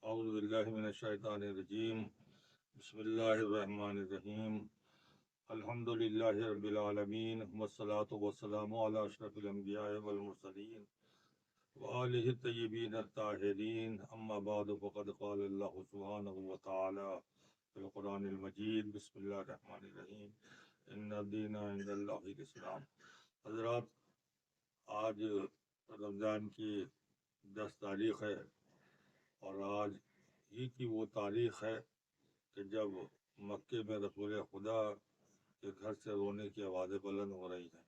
اعوذ باللہ من الشیطان الرجیم بسم اللہ الرحمن الرحیم الحمد للہ رب العالمین والصلاة والسلام علی اشرف الانبیاء والمرسلین وآلہ الطیبین الطاہرین اما بعد فقد قال اللہ سبحانہ وتعالی فی القرآن المجید بسم اللہ الرحمن الرحیم ان الدین عند اللہ الاسلام۔ حضرات، آج رمضان کی 10 تاریخ ہے اور آج ہی کی وہ تاریخ ہے کہ جب مکے میں رسول خدا کے گھر سے رونے کی آوازیں بلند ہو رہی ہیں،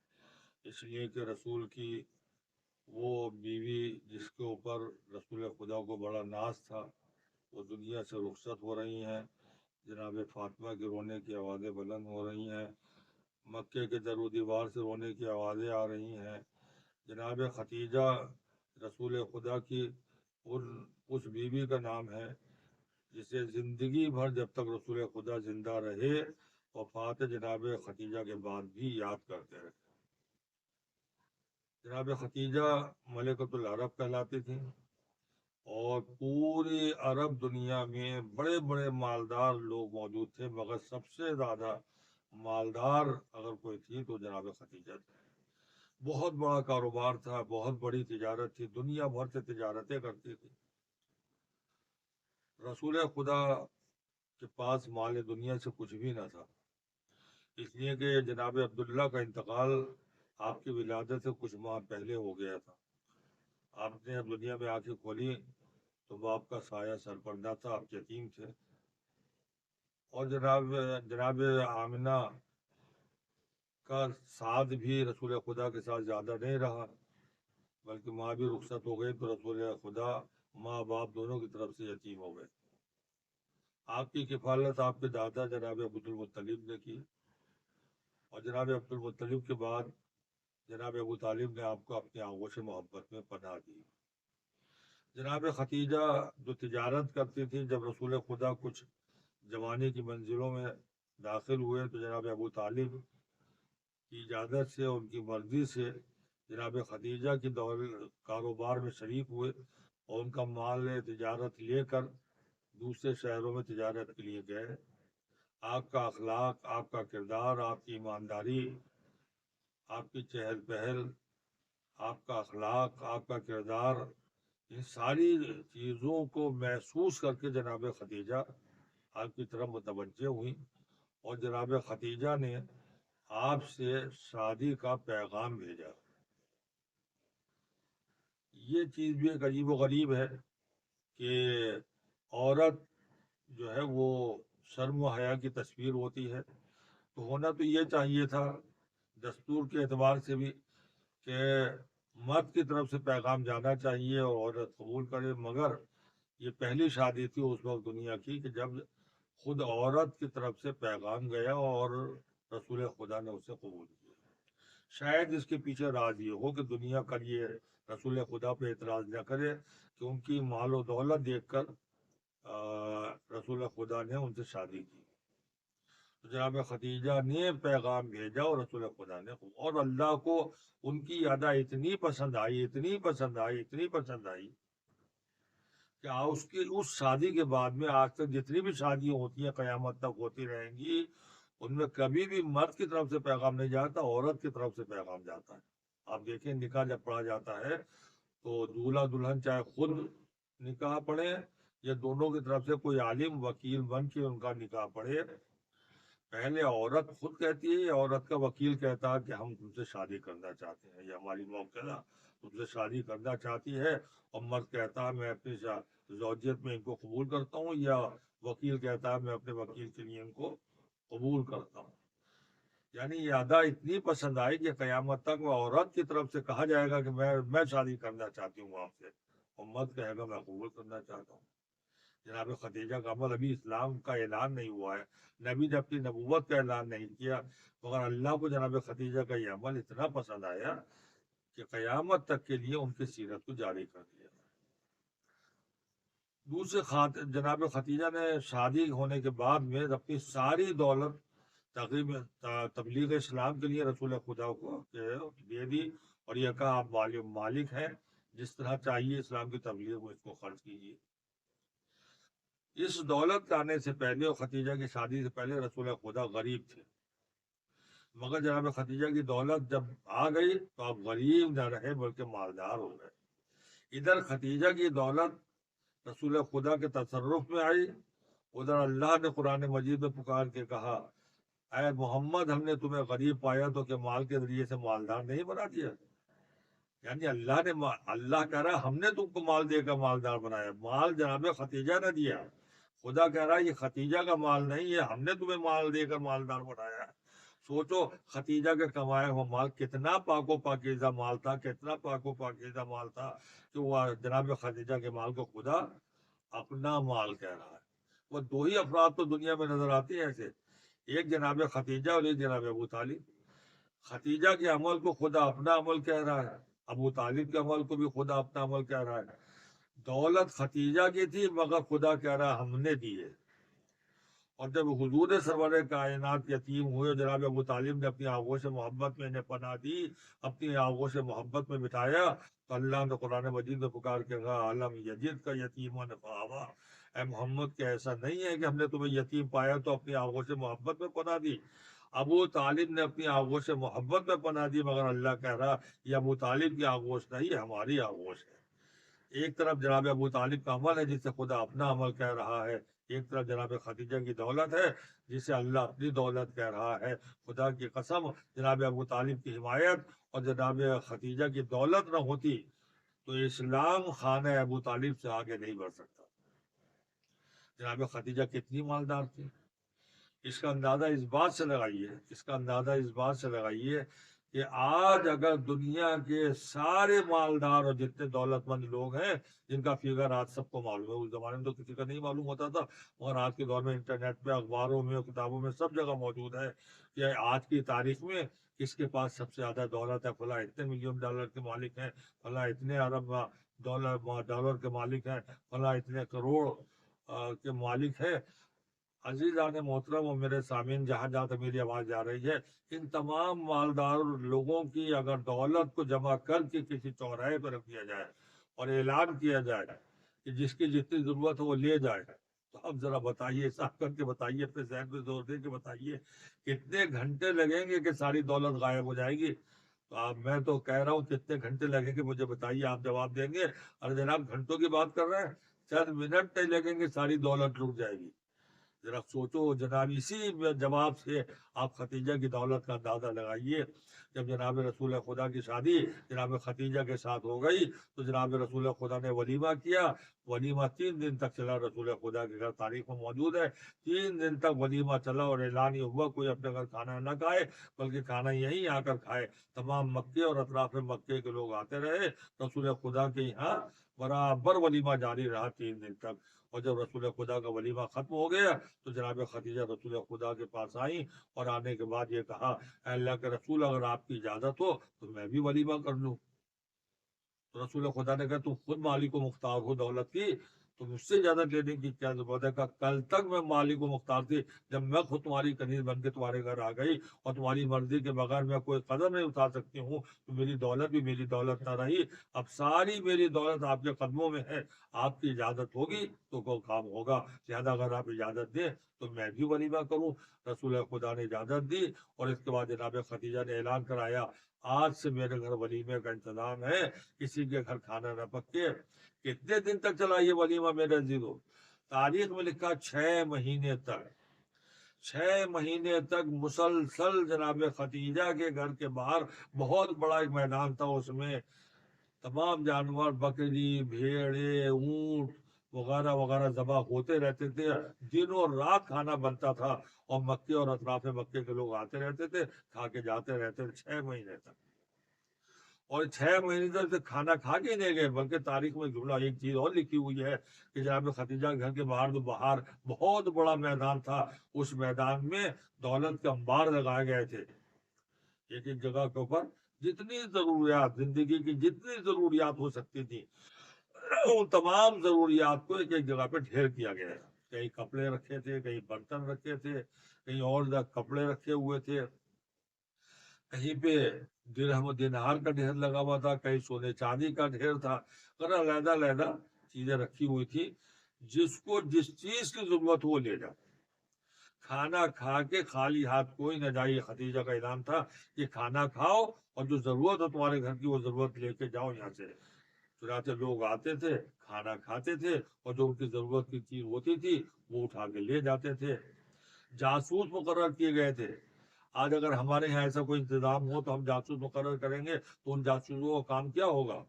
اس لیے کہ رسول کی وہ بیوی جس کے اوپر رسول خدا کو بڑا ناز تھا وہ دنیا سے رخصت ہو رہی ہیں۔ جناب فاطمہ کے رونے کی آوازیں بلند ہو رہی ہیں، مکے کے در و دیوار سے رونے کی آوازیں آ رہی ہیں۔ جناب ختیجہ رسول خدا کی اس بیوی کا نام ہے جسے زندگی بھر جب تک رسول خدا زندہ رہے وفات جناب ختیجہ کے بعد بھی یاد کرتے رہے۔ جناب ختیجہ ملکۃ العرب کہلاتی تھیں اور پوری عرب دنیا میں بڑے بڑے مالدار لوگ موجود تھے، مگر سب سے زیادہ مالدار اگر کوئی تھی تو جناب ختیجہ تھی۔ بہت بڑا کاروبار تھا، بہت بڑی تجارت تھی، دنیا بھر سے تجارتیں کرتی تھی۔ رسول خدا کے پاس مال دنیا سے کچھ بھی نہ تھا، اس لیے کہ جناب عبداللہ کا انتقال آپ کی ولادت سے کچھ ماہ پہلے ہو گیا تھا۔ آپ نے اب دنیا میں آنکھیں کھولی تو باپ کا سایہ سر پر نہ تھا، آپ یتیم تھے۔ اور جناب آمنہ کا ساتھ بھی رسول خدا کے ساتھ زیادہ نہیں رہا، بلکہ ماں بھی رخصت ہو گئی تو رسول خدا ماں باپ دونوں کی طرف سے یتیم ہو گئے۔ آپ کی کفالت آپ کے دادا جناب عبدالمطلب نے کی، اور جناب عبدالمطلب کے بعد جناب ابو طالب نے آپ کو اپنی آغوش محبت میں پناہ دی۔ جناب ختیجہ جو تجارت کرتی تھی، جب رسول خدا کچھ جوانی کی منزلوں میں داخل ہوئے تو جناب ابو طالب کی اجازت سے، ان کی مرضی سے جناب ختیجہ کی کاروبار میں شریک ہوئے اور ان کا مال تجارت لے کر دوسرے شہروں میں تجارت کے لیے گئے۔ آپ کا اخلاق، آپ کا کردار، آپ کی ایمانداری، آپ کی چہل پہل، آپ کا اخلاق، آپ کا کردار، ان ساری چیزوں کو محسوس کر کے جناب ختیجہ آپ کی طرف متوجہ ہوئی اور جناب ختیجہ نے آپ سے شادی کا پیغام بھیجا۔ یہ چیز بھی ایک عجیب و غریب ہے کہ عورت جو ہے وہ شرم و حیا کی تصویر ہوتی ہے، تو ہونا تو یہ چاہیے تھا دستور کے اعتبار سے بھی کہ مرد کی طرف سے پیغام جانا چاہیے اور عورت قبول کرے، مگر یہ پہلی شادی تھی اس وقت دنیا کی کہ جب خود عورت کی طرف سے پیغام گیا اور رسول خدا نے اسے قبول کیا۔ شاید اس کے پیچھے راز یہ ہو کہ دنیا کا یہ رسول خدا پہ اعتراض نہ کرے کہ ان کی مال و دولت دیکھ کر رسول خدا نے ان سے شادی کی۔ تو جناب ختیجہ نے پیغام بھیجا اور رسول خدا نے اور اللہ کو ان کی ادا اتنی پسند آئی، اتنی پسند آئی، اتنی پسند آئی کہ اس شادی کے بعد میں آج تک جتنی بھی شادیاں ہوتی ہیں قیامت تک ہوتی رہیں گی، ان میں کبھی بھی مرد کی طرف سے پیغام نہیں جاتا، عورت کی طرف سے پیغام جاتا ہے۔ آپ دیکھیں نکاح جب پڑھا جاتا ہے تو دولہا دلہن چاہے خود نکاح پڑھے یا دونوں کی طرف سے کوئی عالم وکیل بن کے ان کا نکاح پڑھے، پہلے عورت خود کہتی ہے یا عورت کا وکیل کہتا ہے کہ ہم تم سے شادی کرنا چاہتے ہیں، یا ہماری موقع تم سے شادی کرنا چاہتی ہے، اور مرد کہتا ہے میں اپنی زوجیت میں ان کو قبول کرتا ہوں، یا وکیل کہتا ہے میں اپنے وکیل کے لیے ان کو قبول کرتا ہوں۔ یعنی یہ ادا اتنی پسند آئی کہ قیامت تک وہ عورت کی طرف سے کہا جائے گا کہ میں شادی کرنا چاہتی ہوں آپ سے، اور مرد کہے گا میں قبول کرنا چاہتا ہوں۔ جناب ختیجہ کا عمل ابھی اسلام کا اعلان نہیں ہوا ہے، نبی نے اپنی نبوت کا اعلان نہیں کیا، مگر اللہ کو جناب ختیجہ کا یہ عمل اتنا پسند آیا کہ قیامت تک کے لیے ان کی سیرت کو جاری کر دیا۔ دوسرے جناب ختیجہ نے شادی ہونے کے بعد میں اپنی ساری دولت تبلیغ اسلام کے لیے رسول خدا کو دے دی اور یہ کہا آپ مالک ہیں، جس طرح چاہیے اسلام کی تبلیغ میں اس کو خرچ کیجیے۔ اس دولت کے آنے سے پہلے اور خدیجہ کی شادی سے پہلے رسول خدا غریب تھے، مگر جناب خدیجہ کی دولت جب آ گئی تو آپ غریب نہ رہے بلکہ مالدار ہو گئے۔ ادھر خدیجہ کی دولت رسول خدا کے تصرف میں آئی، ادھر اللہ نے قرآن مجید میں پکار کے کہا اے محمد ہم نے تمہیں غریب پایا تو کہ مال کے ذریعے سے مالدار نہیں بنا دیا؟ یعنی اللہ کہہ رہا ہے ہم نے تم کو مال دے کر مالدار بنایا، مال جناب خدیجہ نے دیا۔ خدا کہہ رہا ہے یہ خدیجہ کا مال نہیں ہے، ہم نے تمہیں مال دے کر مالدار بنایا ہے۔ سوچو خدیجہ کے کمایا ہوا مال کتنا پاک و پاکیزہ مال تھا، کتنا پاک و پاکیزہ مال تھا کہ وہ جناب خدیجہ کے مال کو خدا اپنا مال کہہ رہا ہے۔ وہ دو ہی افراد تو دنیا میں نظر آتے ہیں ایسے، ایک جناب خدیجہ اور ایک جناب ابو طالب۔ خدیجہ کے عمل کو خدا اپنا عمل کہہ رہا ہے، ابو طالب کے عمل کو بھی خدا اپنا عمل کہہ رہا ہے۔ دولت خدیجہ کی تھی مگر خدا کہہ رہا ہے ہم نے دی ہے۔ اور جب حضور سرور کائنات یتیم ہوئے، جناب ابو طالب نے اپنی آغوش سے محبت میں انہیں پناہ دی، اپنی آغوش سے محبت میں بٹھایا، تو اللہ نے قرآن مجید میں پکار کے کہا علم یجد کا یتیم فآویٰ، اے محمد کہ ایسا نہیں ہے کہ ہم نے تمہیں یتیم پایا تو اپنی آغوش سے محبت میں پناہ دی۔ ابو طالب نے اپنی آغوش سے محبت میں پناہ دی، مگر اللہ کہہ رہا یہ ابو طالب کی آغوش نہیں، ہماری آغوش ہے۔ ایک طرف جناب ابو طالب کا عمل ہے جس سے خدا اپنا عمل کہہ رہا ہے، ایک طرف جناب خدیجہ کی دولت ہے جسے اللہ اپنی دولت کہہ رہا ہے۔ خدا کی قسم جناب ابو طالب کی حمایت اور جناب خدیجہ کی دولت نہ ہوتی تو اسلام خانہ ابو طالب سے آگے نہیں بڑھ سکتا۔ جناب خدیجہ کتنی مالدار تھی، اس کا اندازہ اس بات سے لگائیے کہ آج اگر دنیا کے سارے مالدار اور جتنے دولت مند لوگ ہیں جن کا فگر آج سب کو معلوم ہے، اس زمانے میں تو کسی کا نہیں معلوم ہوتا تھا، اور آج کے دور میں انٹرنیٹ پہ، اخباروں میں، کتابوں میں سب جگہ موجود ہے کہ آج کی تاریخ میں کس کے پاس سب سے زیادہ دولت ہے، فلاں اتنے ملین ڈالر کے مالک ہیں، فلاں اتنے ارب ڈالر کے مالک ہیں، فلاں اتنے کروڑ کے مالک ہیں۔ عزیزان محترم اور میرے سامعین جہاں جہاں تک میری آواز جا رہی ہے، ان تمام مالدار لوگوں کی اگر دولت کو جمع کر کے کسی چوراہے پہ رکھ دیا جائے اور اعلان کیا جائے کہ جس کی جتنی ضرورت ہو وہ لے جائے، تو اب ذرا بتائیے، حساب کر کے بتائیے، اپنے ذہن پہ زور دے کے بتائیے کتنے گھنٹے لگیں گے کہ ساری دولت غائب ہو جائے گی؟ تو میں تو کہہ رہا ہوں کتنے گھنٹے لگیں گے مجھے بتائیے، آپ جواب دیں گے؟ ارے جناب گھنٹوں کی بات کر رہے ہیں، چند منٹ نہیں لگیں گے ساری دولت لٹ جائے گی۔ ذرا سوچو جناب، اسی جواب سے آپ خدیجہ کی دولت کا اندازہ لگائیے۔ جب جناب رسول خدا کی شادی جناب خدیجہ کے ساتھ ہو گئی تو جناب رسول خدا نے ولیمہ کیا، ولیمہ 3 دن تک چلا، رسول خدا کے گھر تاریخ میں موجود ہے 3 دن تک ولیمہ چلا، اور اعلان یہ ہوا کوئی اپنے گھر کھانا نہ کھائے بلکہ کھانا یہیں آ کر کھائے۔ تمام مکے اور اطراف مکے کے لوگ آتے رہے، رسول خدا کے یہاں برابر ولیمہ جاری رہا 3 دن تک۔ اور جب رسول خدا کا ولیمہ ختم ہو گیا تو جناب خدیجہ رسول خدا کے پاس آئیں، اور آنے کے بعد یہ کہا اے اللہ کے رسول اگر آپ کی اجازت ہو تو میں بھی ولیمہ کر لوں۔ تو رسول خدا نے کہا تم خود مالک و مختار ہو دولت کی، تو مجھ سے اجازت لینے کی کیا ضرورت ہے؟ کہا کل تک میں مالک و مختار تھی، جب میں خود تمہاری کنیز بن کے تمہارے گھر آ گئی اور تمہاری مرضی کے بغیر میں کوئی قدم نہیں اٹھا سکتی ہوں تو میری دولت بھی میری دولت نہ رہی، اب ساری میری دولت آپ کے قدموں میں ہے، آپ کی اجازت ہوگی تو کوئی کام ہوگا، لہٰذا اگر آپ اجازت دیں تو میں بھی ولیمہ کروں۔ رسول خدا نے اجازت دی، اور اس کے بعد جناب خدیجہ نے اعلان کرایا آج سے میرے گھر ولیمے کا انتظام ہے، کسی کے گھر کھانا نہ پکے۔ کتنے دن تک چلا یہ ولیمہ میرے عزیزو؟ تاریخ میں لکھا 6 مہینے تک، 6 مہینے تک مسلسل جناب خدیجہ کے گھر کے باہر بہت بڑا ایک میدان تھا، اس میں تمام جانور، بکری، بھیڑے، اونٹ وغیرہ وغیرہ ذبح ہوتے رہتے تھے، دن اور رات کھانا بنتا تھا، اور مکے اور اطراف مکے کے لوگ آتے رہتے تھے، کھا کے جاتے رہتے تھے 6 مہینے تک۔ اور 6 مہینے تک کھانا کھا کے نہیں گئے، بلکہ تاریخ میں جملہ ایک چیز اور لکھی ہوئی ہے کہ جناب خدیجہ کے گھر کے باہر جو باہر بہت بڑا میدان تھا، اس میدان میں دولت کے انبار لگائے گئے تھے، ایک ایک جگہ کے اوپر جتنی ضروریات، زندگی کی جتنی ضروریات ہو سکتی تھی ان تمام ضروریات کو ایک ایک جگہ پہ ڈھیر کیا گیا ہے۔ کئی کپڑے رکھے تھے، کئی برتن رکھے تھے، کہیں اور کپڑے رکھے ہوئے تھے، کہیں پہ درہم و دینار کا ڈھیر لگا ہوا تھا، کہیں سونے چاندی کا ڈھیر تھا، علیحدہ علیحدہ چیزیں رکھی ہوئی تھی جس کو جس چیز کی ضرورت ہو وہ لے جائے، کھانا کھا کے خالی ہاتھ کوئی نہ جائے۔ خدیجہ کا اعلان تھا کہ کھانا کھاؤ اور جو ضرورت ہو تمہارے گھر کی وہ ضرورت لے کے جاؤ یہاں سے۔ چنانچہ لوگ آتے تھے، کھانا کھاتے تھے، اور جو ان کی ضرورت کی چیز ہوتی تھی وہ اٹھا کے لے جاتے تھے۔ جاسوس مقرر کیے گئے تھے۔ آج اگر ہمارے یہاں ایسا کوئی انتظام ہو تو ہم جاسوس مقرر کریں گے، تو ان جاسوسوں کا کام کیا ہوگا؟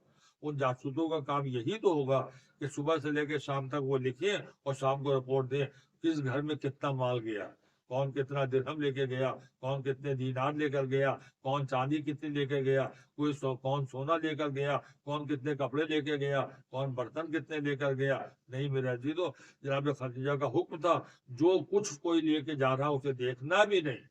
ان جاسوسوں کا کام یہی تو ہوگا کہ صبح سے لے کے شام تک وہ لکھیں اور شام کو رپورٹ دیں کس گھر میں کتنا مال گیا، کون کتنا درہم لے کے گیا، کون کتنے دینار لے کر گیا، کون چاندی کتنی لے کے گیا، کون سونا لے کر گیا، کون کتنے کپڑے لے کے گیا، کون برتن کتنے لے کر گیا۔ نہیں میرے عزیزو، جناب خدیجہ کا حکم تھا جو کچھ کوئی لے کے جا رہا اسے دیکھنا بھی نہیں،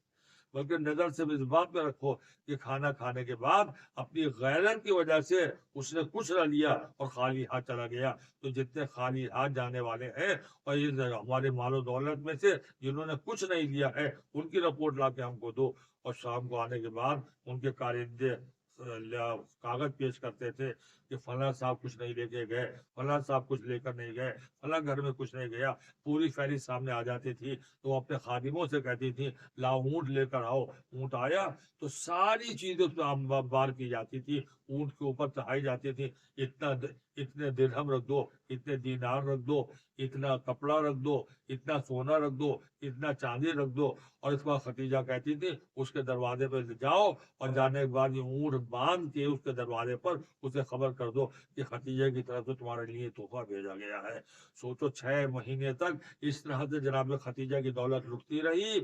بلکہ نظر سے اس بات پہ رکھو کہ کھانا کھانے کے بعد اپنی غیرت کی وجہ سے اس نے کچھ نہ لیا اور خالی ہاتھ چلا گیا۔ تو جتنے خالی ہاتھ جانے والے ہیں اور یہ ہمارے مال و دولت میں سے جنہوں نے کچھ نہیں لیا ہے ان کی رپورٹ لا کے ہم کو دو۔ اور شام کو آنے کے بعد ان کے کارندے کاغذ پیش کرتے تھے کہ فلاں صاحب کچھ نہیں لے کے گئے، فلاں صاحب کچھ لے کر نہیں گئے، فلاں گھر میں کچھ نہیں گیا۔ پوری فہرست سامنے آ جاتی تھی تو وہ اپنے خادموں سے کہتی تھی لاؤ اونٹ لے کر آؤ۔ اونٹ آیا تو ساری چیزیں اس پہ بار کی جاتی تھی، اونٹ کے اوپر چڑھائی جاتی تھی۔ اتنے درہم رکھ دو، اتنے دینار رکھ دو، اتنا کپڑا رکھ دو، اتنا سونا رکھ دو، اتنا چاندی رکھ دو۔ اور اس بار خدیجہ کہتی تھی اس کے دروازے پہ جاؤ اور جانے کے بعد یہ اونٹ باندھ کے اس کے دروازے پر اسے خبر کر دو کہ خدیجہ کی طرف سے تمہارے لیے تحفہ بھیجا گیا ہے۔ سوچو 6 مہینے تک اس طرح سے جناب خدیجہ کی دولت لٹتی رہی۔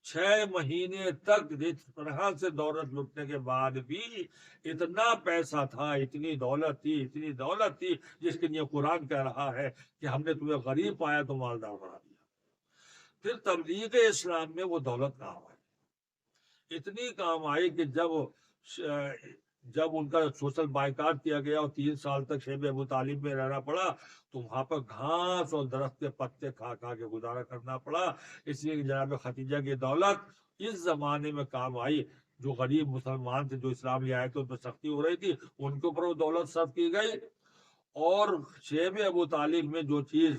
6 مہینے تک اس طرح سے دولت لٹنے کے بعد بھی اتنا پیسہ تھا، اتنی دولت تھی، اتنی دولت تھی، جس کے لیے قرآن کہہ رہا ہے کہ ہم نے تمہیں غریب پایا تو مالدار بنا دیا۔ پھر تبلیغ اسلام میں وہ دولت کام آئی، اتنی کام آئی کہ جب ان کا سوشل بائیکاٹ کیا گیا اور 3 سال تک شیب ابو طالب میں رہنا پڑا تو وہاں پر گھاس اور درخت کے پتے کھا کھا کے گزارا کرنا پڑا۔ اس لیے کہ جناب خدیجہ کی دولت اس زمانے میں کام آئی۔ جو غریب مسلمان تھے جو اسلام لے آئے تھے ان پر سختی ہو رہی تھی، ان کے اوپر وہ دولت صرف کی گئی۔ اور شیب ابو طالب میں جو چیز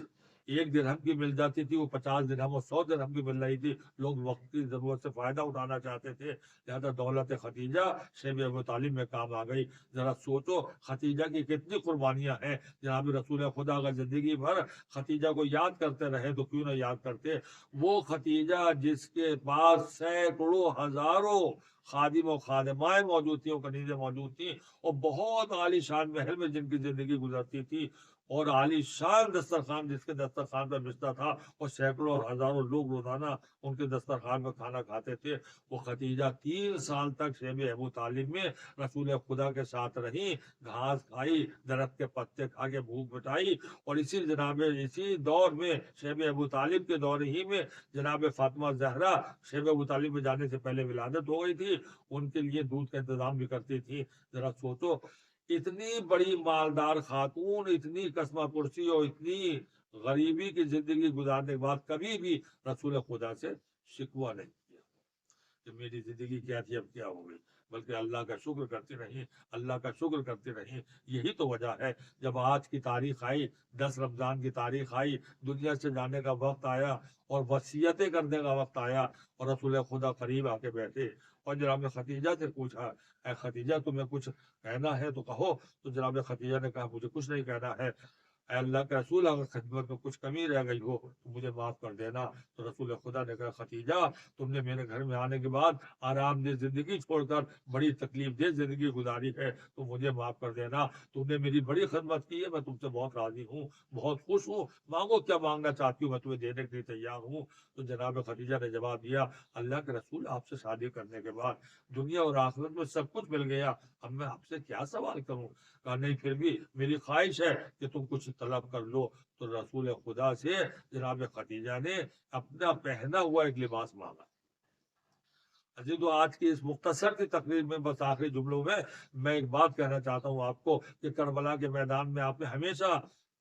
1 درہم کی مل جاتی تھی وہ 50 درہم اور 100 درہم کی مل رہی تھی۔ لوگ وقت کی ضرورت سے فائدہ اٹھانا چاہتے تھے، لہذا دولت خدیجہ شیب ابو طالب میں کام آ گئی۔ ذرا سوچو خدیجہ کی کتنی قربانیاں ہیں۔ جناب رسول خدا کا زندگی بھر خدیجہ کو یاد کرتے رہے تو کیوں نہ یاد کرتے۔ وہ خدیجہ جس کے پاس سینکڑوں ہزاروں خادم و خادمائیں موجود تھیں، وہ کنیزیں موجود تھیں، اور بہت عالی شان محل میں جن کی زندگی گزرتی تھی، اور عالی شان دسترخوان جس کے دسترخوان پر بچتا تھا، اور سینکڑوں اور ہزاروں لوگ روزانہ ان کے دسترخوان میں کھانا کھاتے تھے۔ وہ خدیجہ 3 سال تک شیب ابو طالب میں رسول خدا کے ساتھ رہی، گھاس کھائی، درخت کے پتے کھا کے بھوک مٹائی۔ اور اسی دور میں شیب ابو طالب کے دور ہی میں جناب فاطمہ زہرا شیب ابو طالب میں جانے سے پہلے ولادت ہو گئی تھی، ان کے لیے دودھ کا انتظام بھی کرتی تھی۔ ذرا سوچو اتنی بڑی مالدار خاتون، اتنی قسمہ پرسی اور اتنی غریبی کی زندگی گزارنے کے بعد کبھی بھی رسول خدا سے شکوہ نہیں کیا کہ میری زندگی کیا تھی اب کیا ہو گئی، بلکہ اللہ کا شکر کرتی رہی، اللہ کا شکر کرتی رہی۔ یہی تو وجہ ہے جب آج کی تاریخ آئی، 10 رمضان کی تاریخ آئی، دنیا سے جانے کا وقت آیا اور وصیتیں کرنے کا وقت آیا، اور رسول خدا قریب آ کے بیٹھے اور جناب خدیجہ سے پوچھا اے خدیجہ تمہیں کچھ کہنا ہے تو کہو۔ تو جناب خدیجہ نے کہا مجھے کچھ نہیں کہنا ہے، اے اللہ کے رسول اگر خدمت میں کچھ کمی رہ گئی ہو تو مجھے معاف کر دینا۔ تو رسول خدا نے کہا خدیجہ تم نے میرے گھر میں آنے کے بعد آرام دہ زندگی چھوڑ کر بڑی تکلیف دہ زندگی گزاری ہے، تو مجھے معاف کر دینا۔ تم نے میری بڑی خدمت کی ہے، میں تم سے بہت راضی ہوں، بہت خوش ہوں، مانگو کیا مانگنا چاہتی ہوں میں تمہیں دینے کے لیے تیار ہوں۔ تو جناب خدیجہ نے جواب دیا اللہ کے رسول آپ سے شادی کرنے کے بعد دنیا اور آخرت میں سب کچھ مل گیا، اب میں آپ سے کیا سوال کروں؟ کہا نہیں پھر بھی میری خواہش ہے کہ تم کچھ طلب کر لو۔ تو رسول خدا سے جناب خدیجہ نے اپنا پہنا ہوا ایک لباس مانگا۔ عزیزو آج کی اس مختصر سی تقریر میں بس آخری جملوں میں ایک بات کہنا چاہتا ہوں آپ کو کہ کربلا کے میدان میں آپ نے ہمیشہ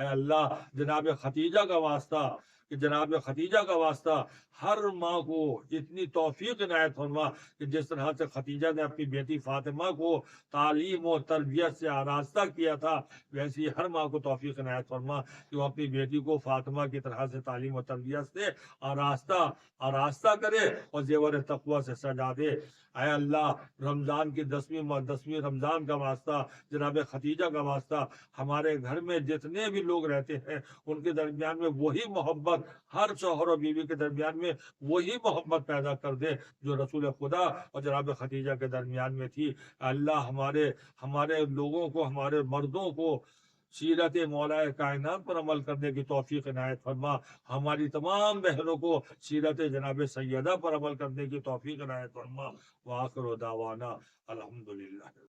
اے اللہ جناب خدیجہ کا واسطہ، کہ جناب خدیجہ کا واسطہ ہر ماں کو اتنی توفیق عنایت فرما کہ جس طرح سے خدیجہ نے اپنی بیٹی فاطمہ کو تعلیم و تربیت سے آراستہ کیا تھا، ویسی ہر ماں کو توفیق عنایت فرما کہ وہ اپنی بیٹی کو فاطمہ کی طرح سے تعلیم و تربیت سے آراستہ کرے اور زیور تقوی سے سجا دے۔ اے اللہ رمضان کی 10ویں رمضان کا واسطہ، جناب خدیجہ کا واسطہ، ہمارے گھر میں جتنے بھی لوگ رہتے ہیں ان کے درمیان میں وہی محبت، ہر شوہر و بیوی کے درمیان میں وہی محبت پیدا کر دے جو رسول خدا اور جناب خدیجہ کے درمیان میں تھی۔ اللہ ہمارے لوگوں کو، ہمارے مردوں کو سیرت مولا کائنات پر عمل کرنے کی توفیق عنایت فرما، ہماری تمام بہنوں کو سیرت جناب سیدہ پر عمل کرنے کی توفیق عنایت فرما۔ وآخر دعوانا الحمدللہ۔